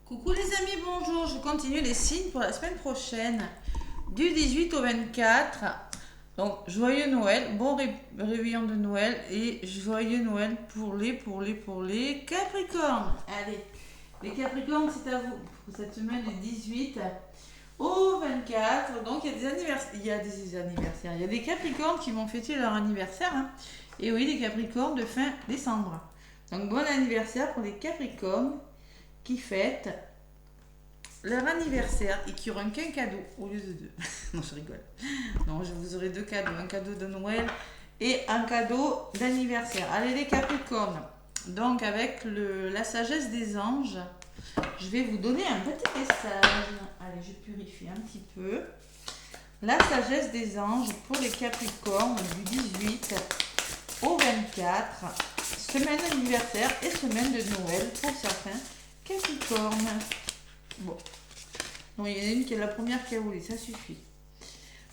Coucou les amis, bonjour. Je continue les signes pour la semaine prochaine, du 18 au 24. Donc, joyeux Noël, bon réveillon de Noël et joyeux Noël pour les Capricornes. Allez, les Capricornes, c'est à vous pour cette semaine du 18 au 24. Donc, il y a des anniversaires, il y a des Capricornes qui vont fêter leur anniversaire. Et oui, les Capricornes de fin décembre. Donc, bon anniversaire pour les Capricornes qui fêtent leur anniversaire et qui auront qu'un cadeau au lieu de deux. Non, je rigole. Non, je vous aurai deux cadeaux. Un cadeau de Noël et un cadeau d'anniversaire. Allez les Capricornes. Donc avec la sagesse des anges, je vais vous donner un petit message. Allez, je purifie un petit peu. La sagesse des anges pour les Capricornes du 18 au 24. Semaine d'anniversaire et semaine de Noël pour certains Capricornes. Bon. Non, il y en a une qui est la première qui a roulé, ça suffit.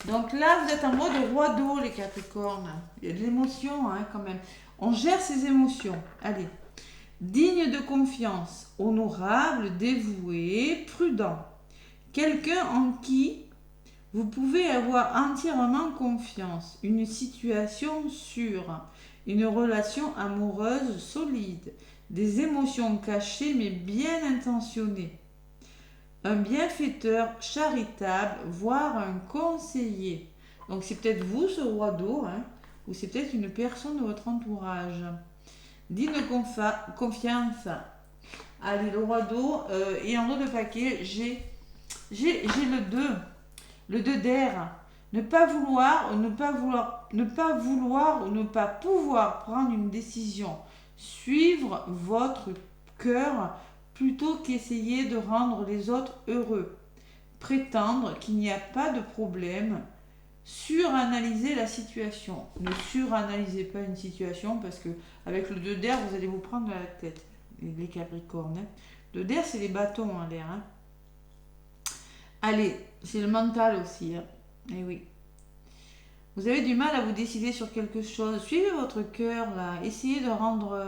Donc là, vous êtes en mode roi d'eau, les Capricornes. Il y a de l'émotion, quand même. On gère ses émotions. Allez. Digne de confiance, honorable, dévoué, prudent. Quelqu'un en qui vous pouvez avoir entièrement confiance. Une situation sûre. Une relation amoureuse solide. Des émotions cachées mais bien intentionnées. Un bienfaiteur charitable, voire un conseiller. Donc c'est peut-être vous ce roi d'eau, ou c'est peut-être une personne de votre entourage. Digne de confiance. Allez, le roi d'eau, et en dos de paquet, j'ai le 2. Le 2 d'air. Ne pas vouloir ou ne pas pouvoir prendre une décision. Suivre votre cœur plutôt qu'essayer de rendre les autres heureux. Prétendre qu'il n'y a pas de problème. Suranalyser la situation. Ne suranalysez pas une situation parce que avec le 2 d'air, vous allez vous prendre la tête, les Capricornes. Le 2 d'air, c'est les bâtons, l'air. Allez, c'est le mental aussi. Eh oui. Vous avez du mal à vous décider sur quelque chose. Suivez votre cœur, là. Essayez de rendre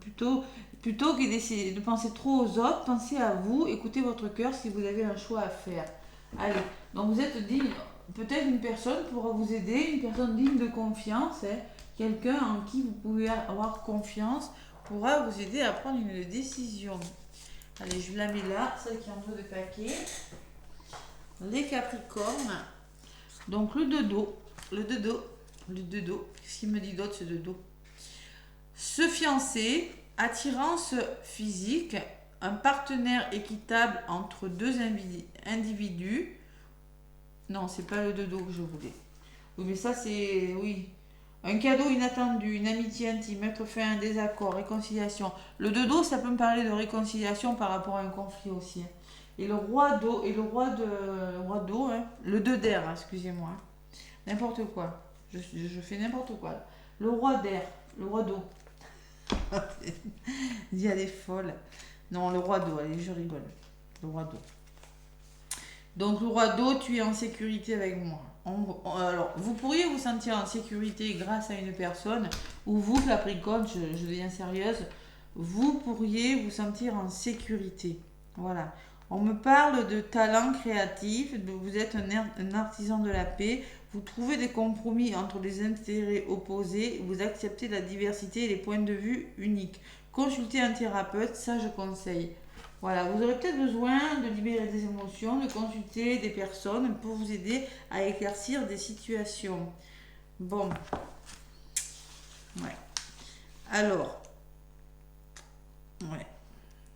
plutôt que d'essayer de penser trop aux autres, pensez à vous, écoutez votre cœur si vous avez un choix à faire. Allez, donc vous êtes digne, peut-être une personne pourra vous aider, une personne digne de confiance, quelqu'un en qui vous pouvez avoir confiance pourra vous aider à prendre une décision. Allez, je la mets là, celle qui est en dessous de paquet. Les Capricornes, donc le dodo, qu'est-ce qu'il me dit d'autre ce dodo? Se fiancer, attirance physique, un partenaire équitable entre deux individus. Non, c'est pas le dodo que je voulais. Oui, mais ça c'est, oui. Un cadeau inattendu, une amitié intime, mettre fin à un désaccord, réconciliation. Le dodo, ça peut me parler de réconciliation par rapport à un conflit aussi. Et le roi d'eau, le 2 d'air, excusez-moi. N'importe quoi. Je fais n'importe quoi. Le roi d'air, le roi d'eau. Il y a des folles. Non, le roi d'eau, allez, je rigole. Le roi d'eau. Donc, le roi d'eau, tu es en sécurité avec moi. Alors, vous pourriez vous sentir en sécurité grâce à une personne, ou vous, Capricorne, je deviens sérieuse, vous pourriez vous sentir en sécurité. Voilà. On me parle de talent créatif, vous êtes un artisan de la paix, vous trouvez des compromis entre les intérêts opposés, vous acceptez la diversité et les points de vue uniques. Consultez un thérapeute, ça je conseille. Voilà, vous aurez peut-être besoin de libérer des émotions, de consulter des personnes pour vous aider à éclaircir des situations. Bon. Ouais. Alors. Ouais.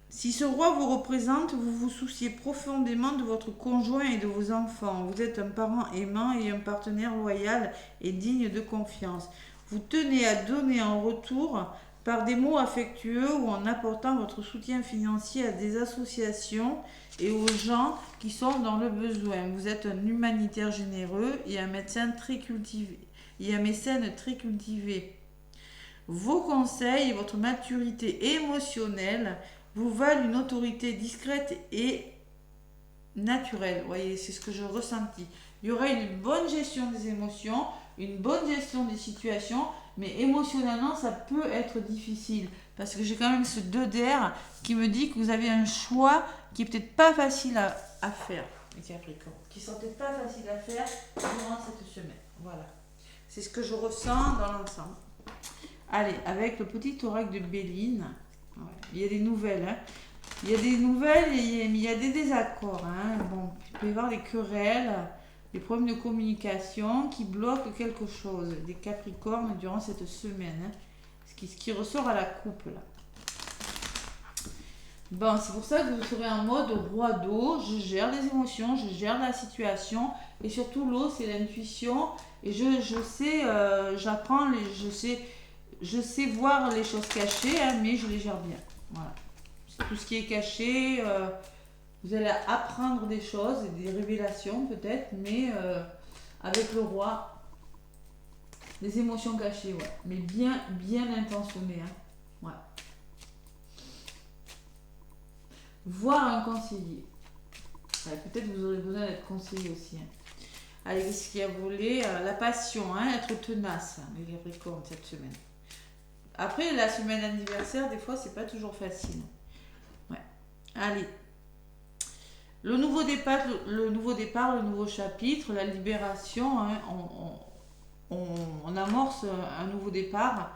Si ce roi vous représente, vous vous souciez profondément de votre conjoint et de vos enfants. Vous êtes un parent aimant et un partenaire loyal et digne de confiance. Vous tenez à donner en retour par des mots affectueux ou en apportant votre soutien financier à des associations et aux gens qui sont dans le besoin. Vous êtes un humanitaire généreux et un médecin très cultivé. Vos conseils et votre maturité émotionnelle vous valent une autorité discrète et naturelle. Vous voyez, c'est ce que je ressentis. Il y aura une bonne gestion des émotions, une bonne gestion des situations, mais émotionnellement, ça peut être difficile. parce que j'ai quand même ce 2 d'air qui me dit que vous avez un choix qui est peut-être pas facile à faire, les Capricornes, qui sont peut-être pas faciles à faire durant cette semaine. Voilà, c'est ce que je ressens dans l'ensemble. Allez, avec le petit oracle de Béline, ouais, il y a des nouvelles, hein. Il y a des nouvelles et il y a des désaccords, hein. Bon, il peut y avoir des querelles, des problèmes de communication qui bloquent quelque chose, des Capricornes durant cette semaine, hein. Ce qui ressort à la coupe là. Bon, c'est pour ça que vous serez en mode roi d'eau, je gère les émotions, je gère la situation, et surtout l'eau c'est l'intuition, et je sais, j'apprends, je sais voir les choses cachées, hein, mais je les gère bien. Voilà. Tout ce qui est caché, vous allez apprendre des choses, des révélations peut-être, mais avec le roi, des émotions cachées, ouais, mais bien intentionnées, hein. Ouais. Voir un conseiller. Ouais, peut-être vous aurez besoin d'être conseillé aussi, hein. Allez, qu'est-ce qu'il y a volé? La passion, hein, être tenace, hein, les Capricornes cette semaine. Après, la semaine anniversaire, des fois, c'est pas toujours facile. Ouais. Allez. Le nouveau départ, le nouveau chapitre, la libération, hein, on amorce un nouveau départ,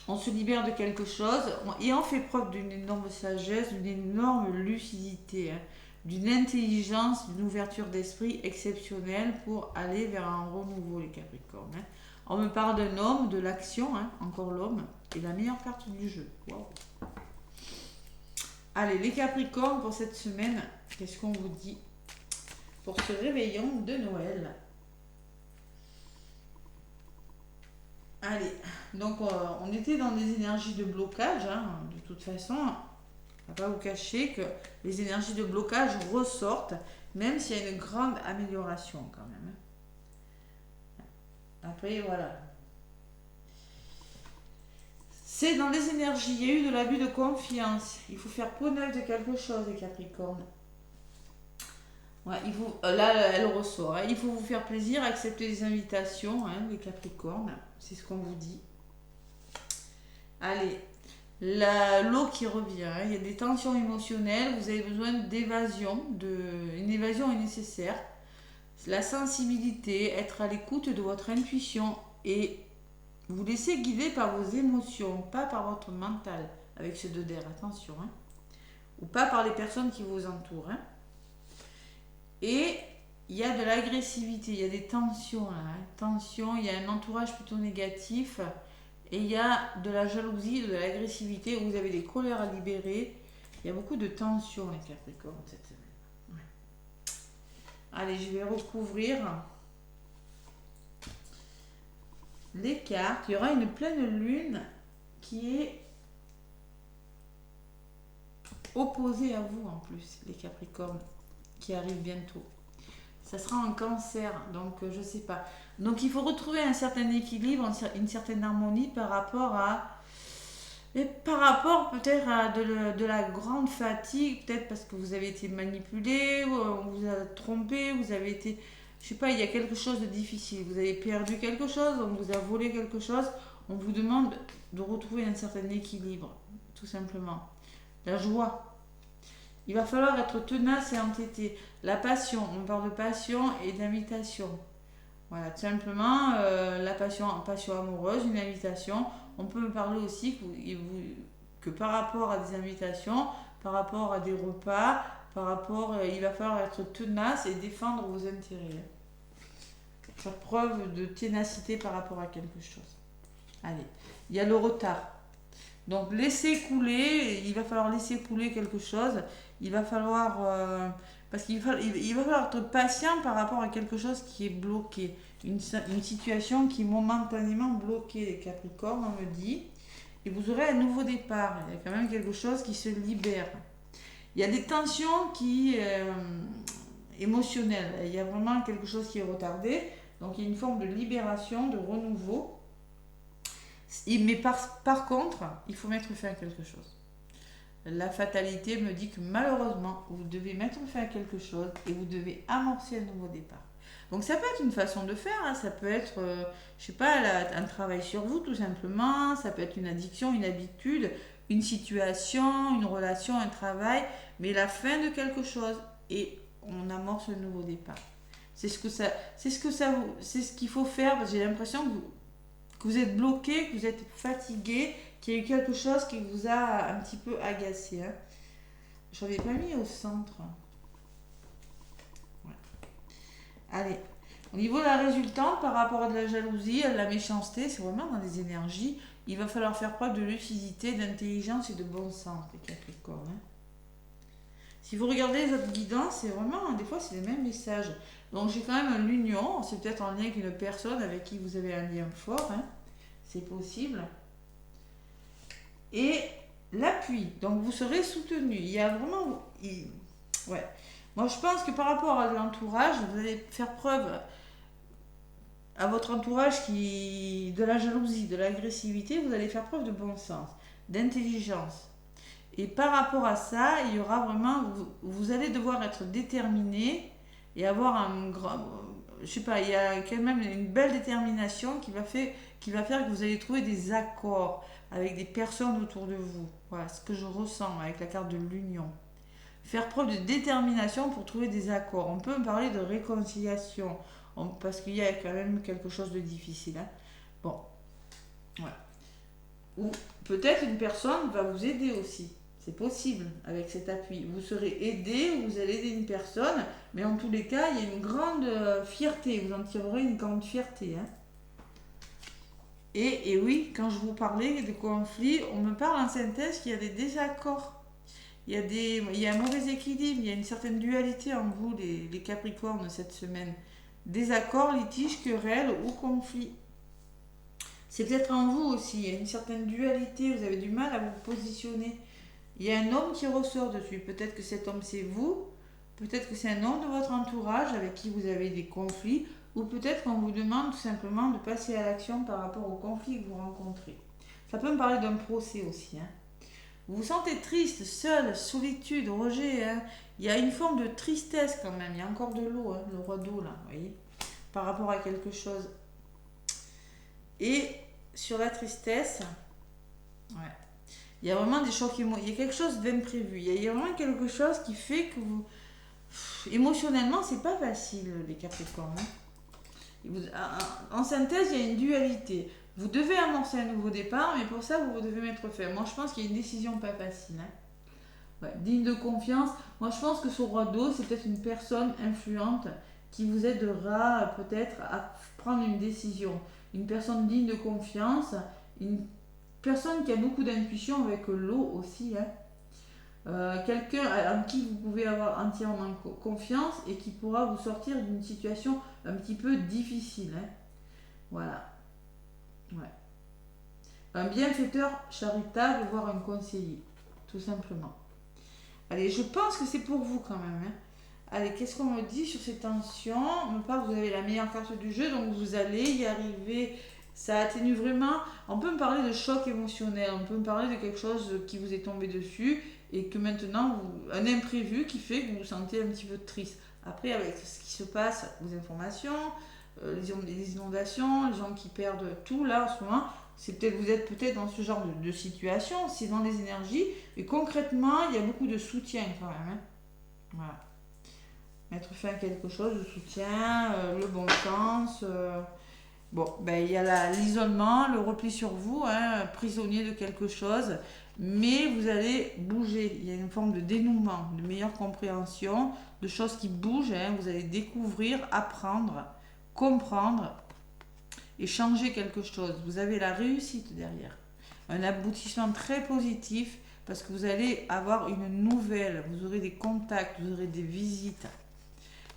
on se libère de quelque chose et on fait preuve d'une énorme sagesse, d'une énorme lucidité, hein, d'une intelligence, d'une ouverture d'esprit exceptionnelle pour aller vers un renouveau, les Capricornes, hein. On me parle d'un homme, de l'action, hein, encore l'homme, et la meilleure carte du jeu. Wow. Allez, les Capricornes, pour cette semaine, qu'est-ce qu'on vous dit pour ce réveillon de Noël? Allez, donc on était dans des énergies de blocage, hein, de toute façon. On ne va pas vous cacher que les énergies de blocage ressortent, même s'il y a une grande amélioration quand même. Après, voilà. C'est dans les énergies, il y a eu de l'abus de confiance. Il faut faire peau neuve de quelque chose, les Capricornes. Ouais, là, elle ressort, hein. Il faut vous faire plaisir, accepter les invitations, hein, les Capricornes. C'est ce qu'on vous dit. Allez, l'eau qui revient, hein. Il y a des tensions émotionnelles, vous avez besoin d'évasion. Une évasion est nécessaire. La sensibilité, être à l'écoute de votre intuition et vous laisser guider par vos émotions, pas par votre mental, avec ce 2 d'air, attention, hein. Ou pas par les personnes qui vous entourent, hein. Et il y a de l'agressivité, il y a des tensions, là, hein. Tension, il y a un entourage plutôt négatif, et il y a de la jalousie, de l'agressivité, où vous avez des colères à libérer. Il y a beaucoup de tensions, les Capricornes, cette semaine. Ouais. Allez, je vais recouvrir les cartes. Il y aura une pleine lune qui est opposée à vous en plus, les Capricornes, qui arrive bientôt. Ça sera en Cancer, donc je sais pas. Donc il faut retrouver un certain équilibre, une certaine harmonie par rapport peut-être à de la grande fatigue, peut-être parce que vous avez été manipulé, on vous a trompé, vous avez été, je sais pas, il y a quelque chose de difficile, vous avez perdu quelque chose, on vous a volé quelque chose, on vous demande de retrouver un certain équilibre, tout simplement. La joie. Il va falloir être tenace et entêté. La passion, on parle de passion et d'invitation. Voilà, tout simplement, la passion amoureuse, une invitation. On peut me parler aussi que par rapport à des invitations, par rapport à des repas, il va falloir être tenace et défendre vos intérêts. Faire preuve de ténacité par rapport à quelque chose. Allez, il y a le retard. Donc laissez couler, il va falloir laisser couler quelque chose. Il va falloir, parce il va falloir être patient par rapport à quelque chose qui est bloqué. Une situation qui est momentanément bloquée, les Capricornes, on me dit. Et vous aurez un nouveau départ. Il y a quand même quelque chose qui se libère. Il y a des tensions émotionnelles. Il y a vraiment quelque chose qui est retardé. Donc il y a une forme de libération, de renouveau. Mais par contre, il faut mettre fin à quelque chose. La fatalité me dit que malheureusement, vous devez mettre fin à quelque chose et vous devez amorcer un nouveau départ. Donc ça peut être une façon de faire, hein. Ça peut être, je sais pas, un travail sur vous tout simplement, ça peut être une addiction, une habitude, une situation, une relation, un travail, mais la fin de quelque chose et on amorce un nouveau départ. C'est ce qu'il faut faire parce que j'ai l'impression que vous êtes bloqué, que vous êtes fatigué, qu'il y a eu quelque chose qui vous a un petit peu agacé. Hein. Je n'avais pas mis au centre. Ouais. Allez, au niveau de la résultante, par rapport à de la jalousie, à de la méchanceté, c'est vraiment dans les énergies. Il va falloir faire preuve de lucidité, d'intelligence et de bon sens, les Capricornes. Hein. Si vous regardez les autres guidances, c'est vraiment, des fois, c'est les mêmes messages. Donc, j'ai quand même l'union. C'est peut-être en lien avec une personne avec qui vous avez un lien fort. Hein. C'est possible. Et l'appui. Donc, vous serez soutenu. Il y a vraiment... ouais. Moi, je pense que par rapport à l'entourage, vous allez faire preuve à votre entourage de la jalousie, de l'agressivité, vous allez faire preuve de bon sens, d'intelligence. Et par rapport à ça, il y aura vraiment, vous allez devoir être déterminé et avoir un grand, je sais pas, il y a quand même une belle détermination qui va faire que vous allez trouver des accords avec des personnes autour de vous. Voilà ce que je ressens avec la carte de l'union. Faire preuve de détermination pour trouver des accords. On peut me parler de réconciliation, parce qu'il y a quand même quelque chose de difficile. Hein. Bon, voilà. Ou peut-être une personne va vous aider aussi. C'est possible avec cet appui. Vous serez aidé ou vous allez aider une personne, mais en tous les cas, il y a une grande fierté. Vous en tirerez une grande fierté. Hein. Et oui, quand je vous parlais de conflits, on me parle en synthèse qu'il y a des désaccords. Il y a un mauvais équilibre, il y a une certaine dualité en vous, les Capricornes, cette semaine. Désaccords, litiges, querelles ou conflits. C'est peut-être en vous aussi, il y a une certaine dualité, vous avez du mal à vous positionner. Il y a un homme qui ressort dessus. Peut-être que cet homme c'est vous, peut-être que c'est un homme de votre entourage avec qui vous avez des conflits, ou peut-être qu'on vous demande tout simplement de passer à l'action par rapport aux conflits que vous rencontrez. Ça peut me parler d'un procès aussi. Hein. Vous vous sentez triste, seul, solitude, rejet. Hein. Il y a une forme de tristesse quand même. Il y a encore de l'eau, hein, le roi d'eau là, vous voyez, par rapport à quelque chose. Et sur la tristesse, ouais. Il y a vraiment des chocs il y a quelque chose d'imprévu. Il y a vraiment quelque chose qui fait que vous... émotionnellement, c'est pas facile, les Capricornes. Hein. En synthèse, il y a une dualité. Vous devez amorcer un nouveau départ, mais pour ça, vous devez mettre fin. Moi, je pense qu'il y a une décision pas facile. Hein. Ouais, digne de confiance. Moi, je pense que ce roi d'eau, c'est peut-être une personne influente qui vous aidera peut-être à prendre une décision. Une personne digne de confiance, une personne qui a beaucoup d'intuition avec l'eau aussi. Hein. Quelqu'un en qui vous pouvez avoir entièrement confiance et qui pourra vous sortir d'une situation un petit peu difficile. Hein. Voilà. Ouais. Un bienfaiteur charitable, voire un conseiller, tout simplement. Allez, je pense que c'est pour vous quand même. Hein. Allez, qu'est-ce qu'on me dit sur ces tensions? On me parle que vous avez la meilleure carte du jeu, donc vous allez y arriver. Ça atténue vraiment. On peut me parler de choc émotionnel, on peut me parler de quelque chose qui vous est tombé dessus et que maintenant, un imprévu qui fait que vous vous sentez un petit peu triste. Après, avec ce qui se passe, les informations, les inondations, les gens qui perdent tout là en ce moment, vous êtes peut-être dans ce genre de situation, c'est dans les énergies, et concrètement, il y a beaucoup de soutien quand même. Hein. Voilà. Mettre fin à quelque chose, de soutien, le bon sens. Bon, il y a l'isolement, le repli sur vous, hein, prisonnier de quelque chose, mais vous allez bouger. Il y a une forme de dénouement, de meilleure compréhension, de choses qui bougent. Hein, vous allez découvrir, apprendre, comprendre et changer quelque chose. Vous avez la réussite derrière. Un aboutissement très positif parce que vous allez avoir une nouvelle, vous aurez des contacts, vous aurez des visites.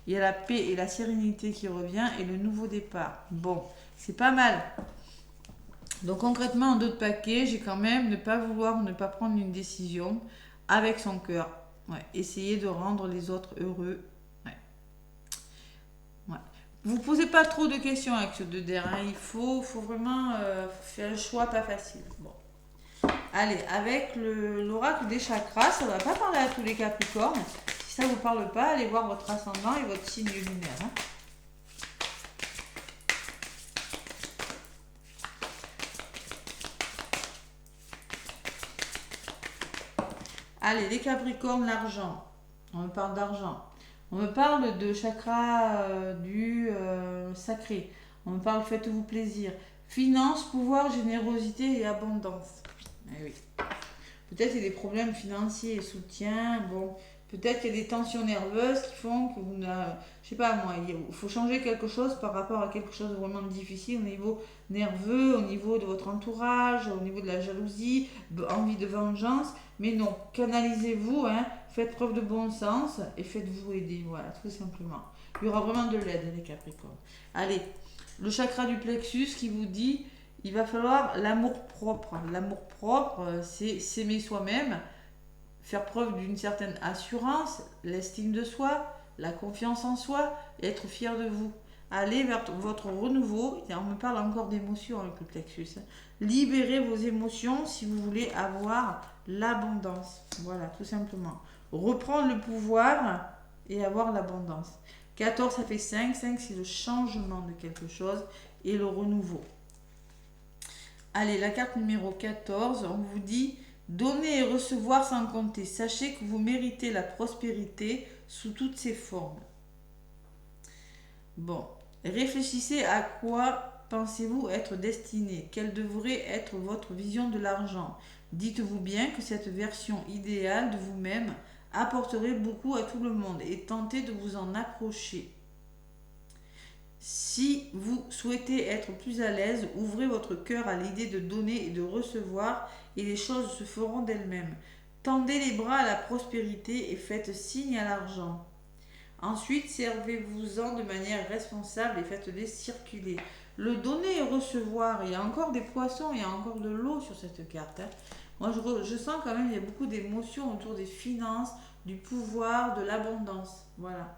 Il y a la paix et la sérénité qui revient et le nouveau départ. Bon, c'est pas mal. Donc concrètement, en d'autres paquets, j'ai quand même ne pas prendre une décision avec son cœur. Ouais, essayer de rendre les autres heureux. Ouais. Ouais. Vous ne posez pas trop de questions avec ce 2D. Hein. Il faut vraiment faire le choix pas facile. Bon. Allez, avec l'oracle des chakras, ça ne va pas parler à tous les Capricornes. Si ça ne vous parle pas, allez voir votre ascendant et votre signe lunaire. Hein. Allez, les Capricornes, l'argent. On me parle d'argent. On me parle de chakra du sacré. On me parle faites-vous plaisir. Finance, pouvoir, générosité et abondance. Eh oui. Peut-être il y a des problèmes financiers, soutien, bon. Peut-être qu'il y a des tensions nerveuses qui font que vous n'avez... Je sais pas moi, il faut changer quelque chose par rapport à quelque chose de vraiment difficile au niveau nerveux, au niveau de votre entourage, au niveau de la jalousie, envie de vengeance. Mais non, canalisez-vous, hein, faites preuve de bon sens et faites-vous aider, voilà, tout simplement. Il y aura vraiment de l'aide, les Capricornes. Allez, le chakra du plexus qui vous dit, il va falloir l'amour propre. L'amour propre, c'est s'aimer soi-même, faire preuve d'une certaine assurance, l'estime de soi, la confiance en soi et être fier de vous. Allez vers votre renouveau. On me parle encore d'émotions avec le plexus. Libérez vos émotions si vous voulez avoir l'abondance. Voilà, tout simplement. Reprendre le pouvoir et avoir l'abondance. 14, ça fait 5. 5, c'est le changement de quelque chose et le renouveau. Allez, la carte numéro 14, on vous dit donner et recevoir sans compter. Sachez que vous méritez la prospérité sous toutes ses formes. Bon, réfléchissez à quoi pensez-vous être destiné. Quelle devrait être votre vision de l'argent. Dites-vous bien que cette version idéale de vous-même apporterait beaucoup à tout le monde et tentez de vous en approcher. Si vous souhaitez être plus à l'aise, ouvrez votre cœur à l'idée de donner et de recevoir et les choses se feront d'elles-mêmes. Tendez les bras à la prospérité et faites signe à l'argent. Ensuite, servez-vous-en de manière responsable et faites-les circuler. Le donner et recevoir, il y a encore des poissons, il y a encore de l'eau sur cette carte. Moi, je sens quand même qu'il y a beaucoup d'émotions autour des finances, du pouvoir, de l'abondance. Voilà.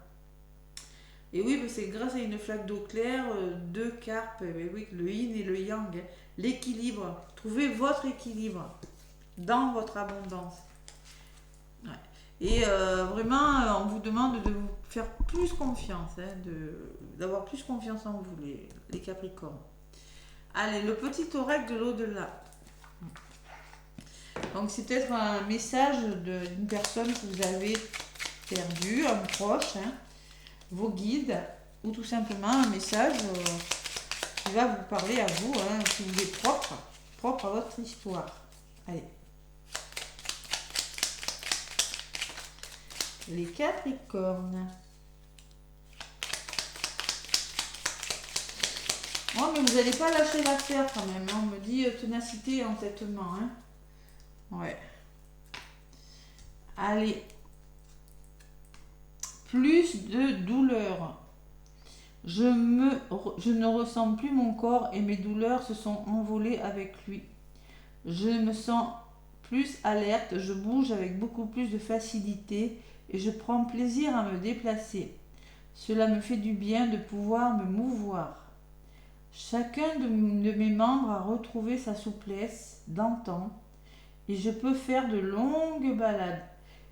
Et oui, c'est grâce à une flaque d'eau claire, deux carpes, oui, le yin et le yang, l'équilibre. Trouvez votre équilibre dans votre abondance. Ouais. Et vraiment, on vous demande de vous faire plus confiance, hein, d'avoir plus confiance en vous, les Capricornes. Allez, le petit oracle de l'au-delà. Donc, c'est peut-être un message d'une personne que vous avez perdue, un proche, hein, vos guides, ou tout simplement un message qui va vous parler à vous, hein, si vous êtes propre à votre histoire. Allez. Les Capricornes. Oh, mais vous n'allez pas lâcher l'affaire quand même. Hein. On me dit ténacité et entêtement. Hein. Ouais. Allez. Plus de douleur. Je ne ressens plus mon corps et mes douleurs se sont envolées avec lui. Je me sens plus alerte, je bouge avec beaucoup plus de facilité et je prends plaisir à me déplacer. Cela me fait du bien de pouvoir me mouvoir. Chacun de mes membres a retrouvé sa souplesse d'antan et je peux faire de longues balades.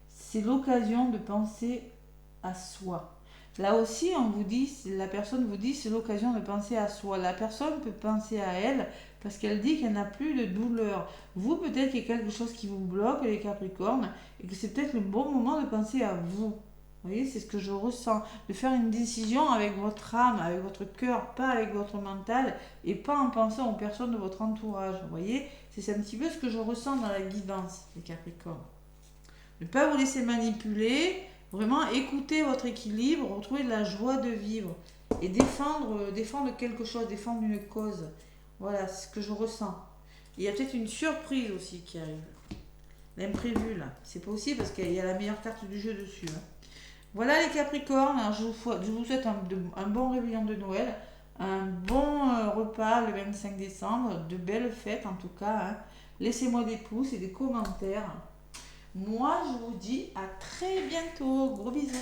C'est l'occasion de penser à soi. Là aussi, on vous dit, la personne vous dit, c'est l'occasion de penser à soi. La personne peut penser à elle parce qu'elle dit qu'elle n'a plus de douleur. Vous, peut-être qu'il y a quelque chose qui vous bloque, les Capricornes, et que c'est peut-être le bon moment de penser à vous. Vous voyez, c'est ce que je ressens. De faire une décision avec votre âme, avec votre cœur, pas avec votre mental, et pas en pensant aux personnes de votre entourage. Vous voyez, c'est un petit peu ce que je ressens dans la guidance, les Capricornes. Ne pas vous laisser manipuler. Vraiment, écoutez votre équilibre, retrouvez de la joie de vivre et défendre quelque chose, défendre une cause. Voilà, c'est ce que je ressens. Il y a peut-être une surprise aussi qui arrive. L'imprévu, là. C'est possible parce qu'il y a la meilleure carte du jeu dessus. Hein. Voilà les Capricornes. Alors, je vous souhaite un bon réveillon de Noël, un bon repas le 25 décembre, de belles fêtes en tout cas. Hein. Laissez-moi des pouces et des commentaires. Moi, je vous dis à très bientôt. Gros bisous.